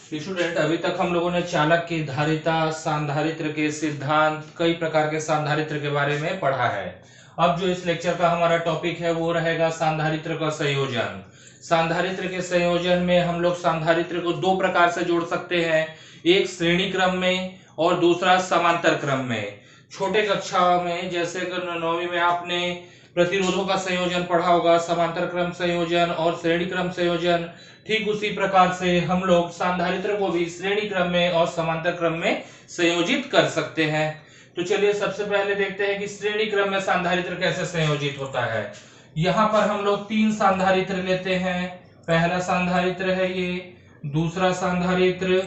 Student, अभी तक हम लोगों ने चालक की धारिता, सांधारित्र के सिद्धांत, कई प्रकार के सांधारित्र के बारे में पढ़ा है। अब जो इस लेक्चर का हमारा टॉपिक है वो रहेगा सांधारित्र का संयोजन। सांधारित्र के संयोजन में हम लोग सांधारित्र को दो प्रकार से जोड़ सकते हैं, एक श्रेणी क्रम में और दूसरा समांतर क्रम में। छोटे कक्षा में जैसे 9वीं में आपने प्रतिरोधों का संयोजन पढ़ा होगा, समांतर क्रम संयोजन और श्रेणी क्रम संयोजन, ठीक उसी प्रकार से हम लोग सांधारित्र को भी श्रेणी क्रम में और समांतर क्रम में संयोजित कर सकते हैं। तो चलिए सबसे पहले देखते हैं कि श्रेणी क्रम में सांधारित्र कैसे संयोजित होता है। यहाँ पर हम लोग तीन सांधारित्र लेते हैं। पहला सांधारित्र है ये, दूसरा सांधारित्र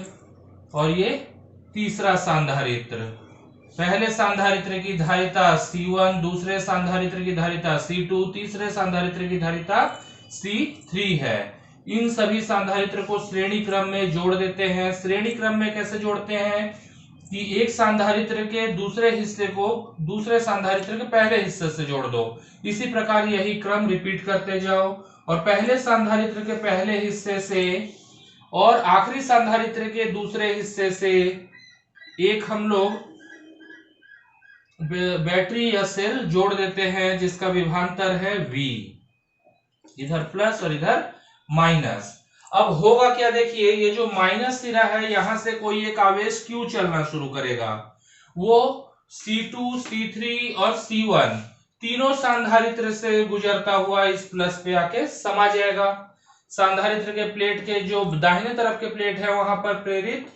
और ये तीसरा सांधारित्र। पहले सांधारित्र की धारिता C1, दूसरे सांधारित्र की धारिता C2, तीसरे सांधारित्र की धारिता C3 है। इन सभी सांधारित्र को श्रेणी क्रम में जोड़ देते हैं। श्रेणी क्रम में कैसे जोड़ते हैं कि एक सांधारित्र के दूसरे हिस्से को दूसरे सांधारित्र के पहले हिस्से से जोड़ दो। इसी प्रकार यही क्रम रिपीट करते जाओ और पहले सांधारित्र के पहले हिस्से से और आखिरी सांधारित्र के दूसरे हिस्से से एक हम लोग बैटरी या सेल जोड़ देते हैं जिसका विभवांतर है V, इधर प्लस और इधर माइनस। अब होगा क्या, देखिए ये जो माइनस सिरा है यहां से कोई एक आवेश Q चलना शुरू करेगा, वो C2, C3 और C1 तीनों सांधारित्र से गुजरता हुआ इस प्लस पे आके समा जाएगा। सांधारित्र के प्लेट के जो दाहिने तरफ के प्लेट है वहां पर प्रेरित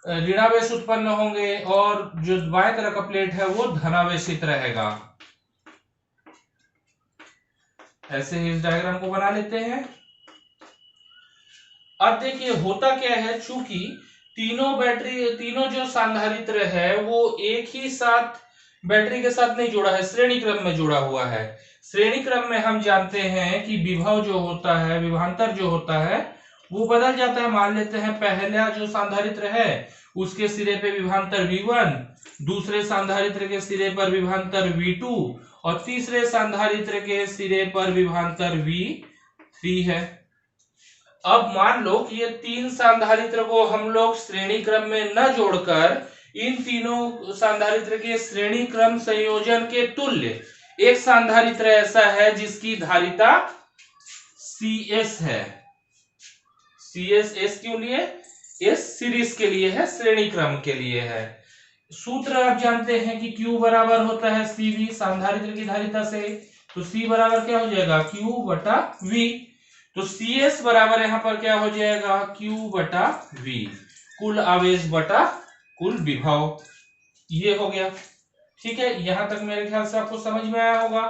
ऋणावेश उत्पन्न होंगे और जो बाएं तरफ का प्लेट है वो धनावेशित रहेगा। ऐसे ही इस डायग्राम को बना लेते हैं। अब देखिए होता क्या है, चूंकि तीनों जो सांधारित्र है वो एक ही साथ बैटरी के साथ नहीं जुड़ा है, श्रेणी क्रम में जुड़ा हुआ है। श्रेणी क्रम में हम जानते हैं कि विभव जो होता है, विभवांतर जो होता है वो बदल जाता है। मान लेते हैं पहला जो सांधारित्र है उसके सिरे पे विभवांतर V1, दूसरे सांधारित्र के सिरे पर विभवांतर V2 और तीसरे सांधारित्र के सिरे पर विभवांतर V3 है। अब मान लो कि ये तीन सांधारित्र को हम लोग श्रेणी क्रम में न जोड़कर इन तीनों सांधारित्र के श्रेणी क्रम संयोजन के तुल्य एक सांधारित्र ऐसा है जिसकी धारिता CS है। CS क्यों लिए? S सीरीज के लिए है, श्रेणी क्रम के लिए है। सूत्र आप जानते हैं कि Q बराबर होता है CV, सांधारित्र की धारिता से। तो C बराबर क्या हो जाएगा, Q बटा V। तो CS बराबर यहां पर क्या हो जाएगा, Q बटा V, कुल आवेश बटा कुल विभव। ये हो गया, ठीक है। यहां तक मेरे ख्याल से आपको समझ में आया होगा।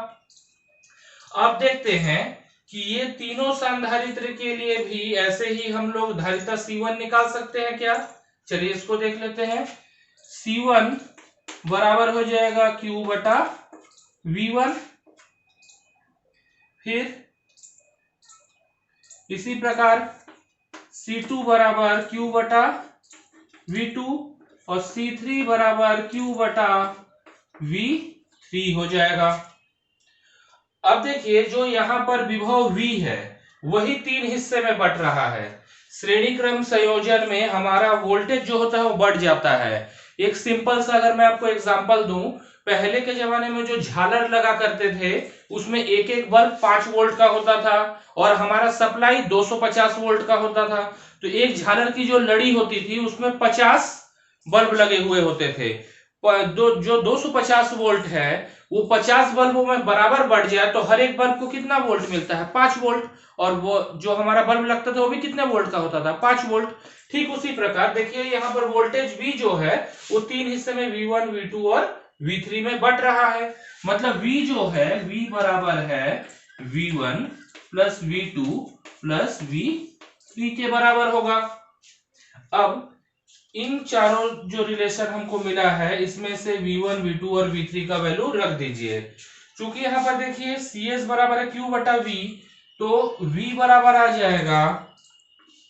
अब देखते हैं कि ये तीनों सांधारित्र के लिए भी ऐसे ही हम लोग धारिता C1 निकाल सकते हैं क्या? चलिए इसको देख लेते हैं। C1 बराबर हो जाएगा Q बटा V1, फिर इसी प्रकार C2 बराबर Q बटा V2 और C3 बराबर Q बटा V3 हो जाएगा। अब देखिए जो यहां पर विभव V है वही तीन हिस्से में बट रहा है। श्रेणी क्रम संयोजन में हमारा वोल्टेज जो होता है वो बढ़ जाता है। एक सिंपल सा अगर मैं आपको एग्जांपल दूं, पहले के जमाने में जो झालर लगा करते थे उसमें एक एक बल्ब 5 वोल्ट का होता था और हमारा सप्लाई 250 वोल्ट का होता था। तो एक झालर की जो लड़ी होती थी उसमें 50 बल्ब लगे हुए होते थे। जो 250 वोल्ट है वो 50 बल्बों में बराबर बढ़ जाए तो हर एक बल्ब को कितना वोल्ट मिलता है, 5 वोल्ट। और वो जो हमारा बल्ब लगता था वो भी कितने वोल्ट का होता था, 5 वोल्ट। ठीक उसी प्रकार देखिए यहाँ पर वोल्टेज V जो है वो तीन हिस्से में V1, V2 और V3 में बट रहा है। मतलब V जो है V बराबर है V1 plus V2 plus V3 के बराबर होगा। अब इन चारों जो रिलेशन हमको मिला है इसमें से V1, V2 और V3 का वैल्यू रख दीजिए। चूंकि यहां पर देखिए CS बराबर है Q बटा V, तो V बराबर आ जाएगा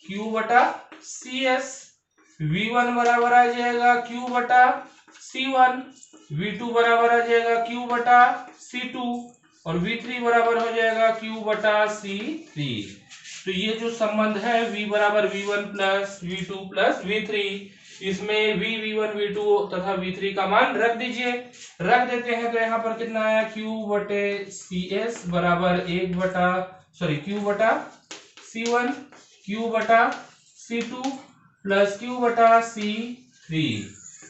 Q बटा CS, V1 बराबर आ जाएगा Q बटा C1, V2 बराबर आ जाएगा Q बटा C2 और V3 बराबर हो जाएगा Q बटा C3। तो ये जो संबंध है v बराबर v1 plus v2 plus v3, इसमें v1 v2 तथा v3 का मान रख दीजिए। रख देते हैं तो यहाँ पर कितना आया, q बटे cs बराबर q बटा c1 q बटा c2 प्लस q बटा c3।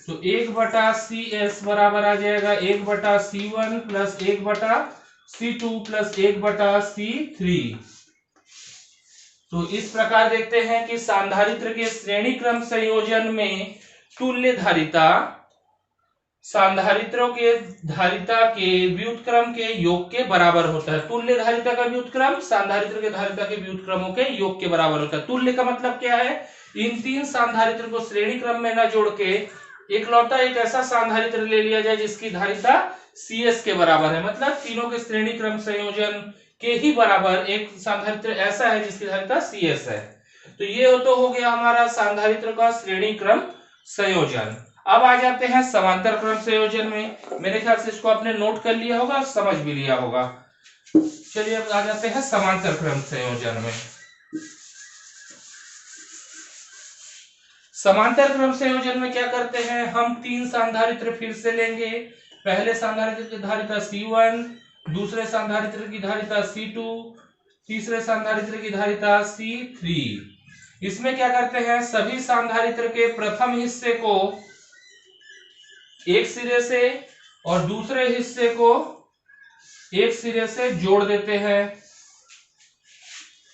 तो 1 बटा cs बराबर आ जाएगा 1 बटा c1 प्लस 1 बटा c2 प्लस 1 बटा c3। तो इस प्रकार देखते हैं कि सांधारित्र के श्रेणी क्रम संयोजन में तुल्य धारिता सांधारित्रों के धारिता के व्युत्क्रम के योग के बराबर होता है। तुल्य धारिता का व्युत्क्रम सांधारित्र के धारिता के व्युत्क्रमों के योग के बराबर होता है। तुल्य का मतलब क्या है, इन तीन सांधारित्र को श्रेणी क्रम में न जोड़ के इकलौता एक ऐसा सांधारित्र ले लिया जाए जिसकी धारिता CS के बराबर है। मतलब तीनों के श्रेणी क्रम संयोजन के ही बराबर एक सांधारित्र ऐसा है जिसकी धारिता CS है। तो ये तो हो गया हमारा सांधारित्र का श्रेणी क्रम संयोजन। अब आ जाते हैं समांतर क्रम संयोजन में। मेरे ख्याल से इसको आपने नोट कर लिया होगा, समझ भी लिया होगा। चलिए अब आ जाते हैं समांतर क्रम संयोजन में। समांतर क्रम संयोजन में क्या करते हैं, हम तीन सांधारित्र फिर से लेंगे। पहले सांधारित्र की धारिता C1, दूसरे सांधारित्र की धारिता C2, तीसरे सांधारित्र की धारिता C3। इसमें क्या करते हैं, सभी सांधारित्र के प्रथम हिस्से को एक सिरे से और दूसरे हिस्से को एक सिरे से जोड़ देते हैं।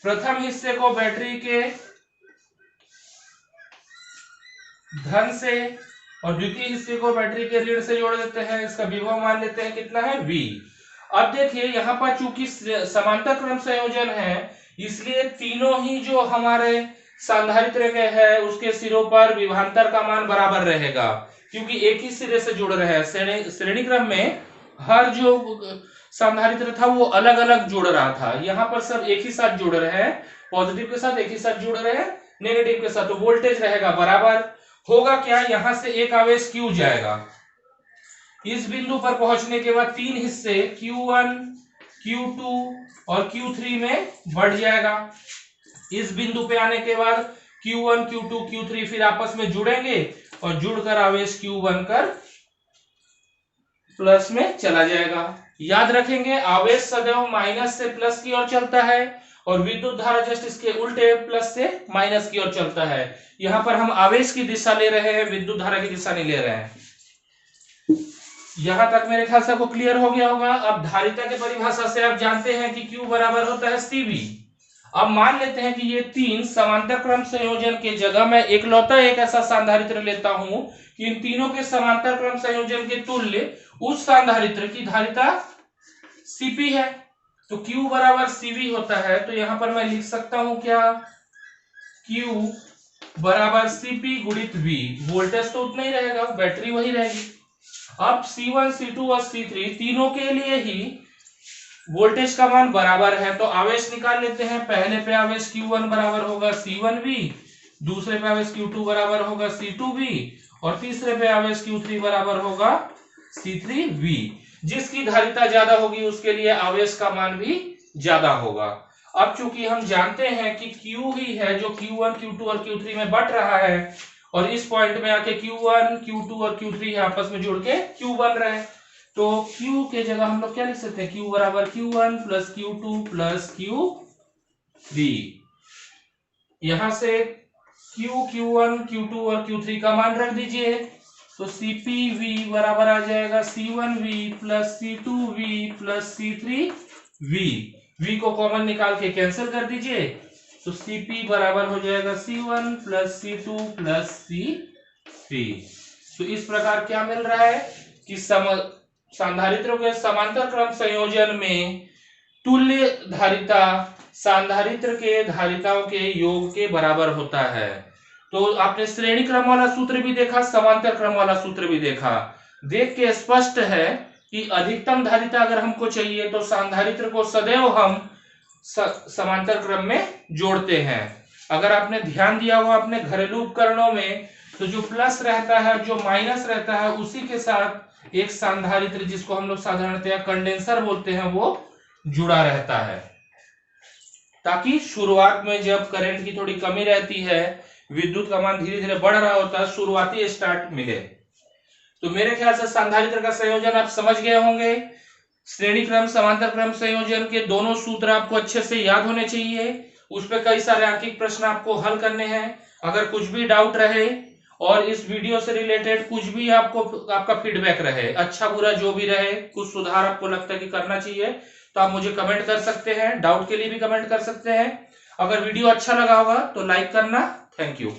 प्रथम हिस्से को बैटरी के धन से और द्वितीय हिस्से को बैटरी के ऋण से जोड़ देते हैं। इसका विभव मान लेते हैं कितना है, V। अब देखिए यहाँ पर चूंकि समांतर क्रम संयोजन है, इसलिए तीनों ही जो हमारे सांधारित्र के है उसके सिरों पर विभवांतर का मान बराबर रहेगा, क्योंकि एक ही सिरे से जुड़ रहे हैं। श्रेणी क्रम में हर जो सांधारित्र था वो अलग अलग जुड़ रहा था, यहाँ पर सब एक ही साथ जुड़ रहे हैं। पॉजिटिव के साथ एक ही साथ जुड़ रहे हैं, नेगेटिव के साथ। तो वोल्टेज रहेगा बराबर। होगा क्या, यहां से एक आवेश Q जाएगा, इस बिंदु पर पहुंचने के बाद तीन हिस्से Q1, Q2 और Q3 में बढ़ जाएगा। इस बिंदु पे आने के बाद Q1, Q2, Q3 फिर आपस में जुड़ेंगे और जुड़कर आवेश Q बनकर प्लस में चला जाएगा। याद रखेंगे, आवेश सदैव माइनस से प्लस की ओर चलता है और विद्युत धारा जस्ट इसके उल्टे प्लस से माइनस की ओर चलता है। यहाँ पर हम आवेश की दिशा ले रहे हैं, विद्युत धारा की दिशा नहीं ले रहे हैं। यहां तक मेरे ख्याल से आपको क्लियर हो गया होगा। अब धारिता की परिभाषा से आप जानते हैं कि Q बराबर होता है CV। अब मान लेते हैं कि ये तीन समांतर क्रम संयोजन के जगह मैं इकलौता एक ऐसा सांधारित्र लेता हूं कि इन तीनों के समांतर क्रम संयोजन के तुल्य उस सांधारित्र की धारिता CP है। तो Q बराबर CV होता है। तो यहां पर मैं लिख सकता हूं क्या, Q बराबर CP गुणित V। वोल्टेज तो उतना ही रहेगा, बैटरी वही रहेगी। अब C1, C2 और C3 तीनों के लिए ही वोल्टेज का मान बराबर है। तो आवेश निकाल लेते हैं। पहले पे आवेश Q1 बराबर होगा C1V, दूसरे पे आवेश Q2 बराबर होगा C2V और तीसरे पे आवेश Q3 बराबर होगा C3V। जिसकी धारिता ज्यादा होगी उसके लिए आवेश का मान भी ज्यादा होगा। अब चूंकि हम जानते हैं कि Q ही है जो Q1, Q2 और Q3 में बढ़ रहा है और इस पॉइंट में आके Q1, Q2 और Q3 आपस में जुड़ के Q बन रहे हैं। तो Q के जगह हम लोग क्या लिख सकते हैं, Q बराबर Q1 plus Q2 plus Q3। यहां से Q1, Q2 और Q3 का मान रख दीजिए। तो CPV बराबर आ जाएगा C1V plus C2V plus C3V। V को कॉमन निकाल के कैंसिल कर दीजिए। तो CP बराबर हो जाएगा C1 plus C2 plus C3। तो इस प्रकार क्या मिल रहा है कि सांधारित्रों के समांतर क्रम संयोजन में तुल्य धारिता सांधारित्र के धारिताओं के योग के बराबर होता है। तो आपने श्रेणी क्रम वाला सूत्र भी देखा, समांतर क्रम वाला सूत्र भी देखा। देख के स्पष्ट है कि अधिकतम धारिता अगर हमको चाहिए तो सांधारित्र को सदैव हम समांतर क्रम में जोड़ते हैं। अगर आपने ध्यान दिया हुआ अपने घरेलू उपकरणों में, तो जो प्लस रहता है जो माइनस रहता है उसी के साथ एक सांधारित्र, जिसको हम लोग साधारणतया कंडेंसर बोलते हैं, वो जुड़ा रहता है। ताकि शुरुआत में जब करंट की थोड़ी कमी रहती है, विद्युत का मान धीरे धीरे बढ़ रहा होता है, शुरुआती स्टार्ट मिले। तो मेरे ख्याल से संधारित्र का संयोजन आप समझ गए होंगे। श्रेणी क्रम समांतर क्रम संयोजन के दोनों सूत्र आपको अच्छे से याद होने चाहिए। उस पर कई सारे अंकित प्रश्न आपको हल करने हैं। अगर कुछ भी डाउट रहे और इस वीडियो से रिलेटेड कुछ भी आपका फीडबैक रहे, अच्छा बुरा जो भी रहे, कुछ सुधार आपको लगता है कि करना चाहिए, तो आप मुझे कमेंट कर सकते हैं। डाउट के लिए भी कमेंट कर सकते हैं। अगर वीडियो अच्छा लगा होगा तो लाइक करना। Thank you.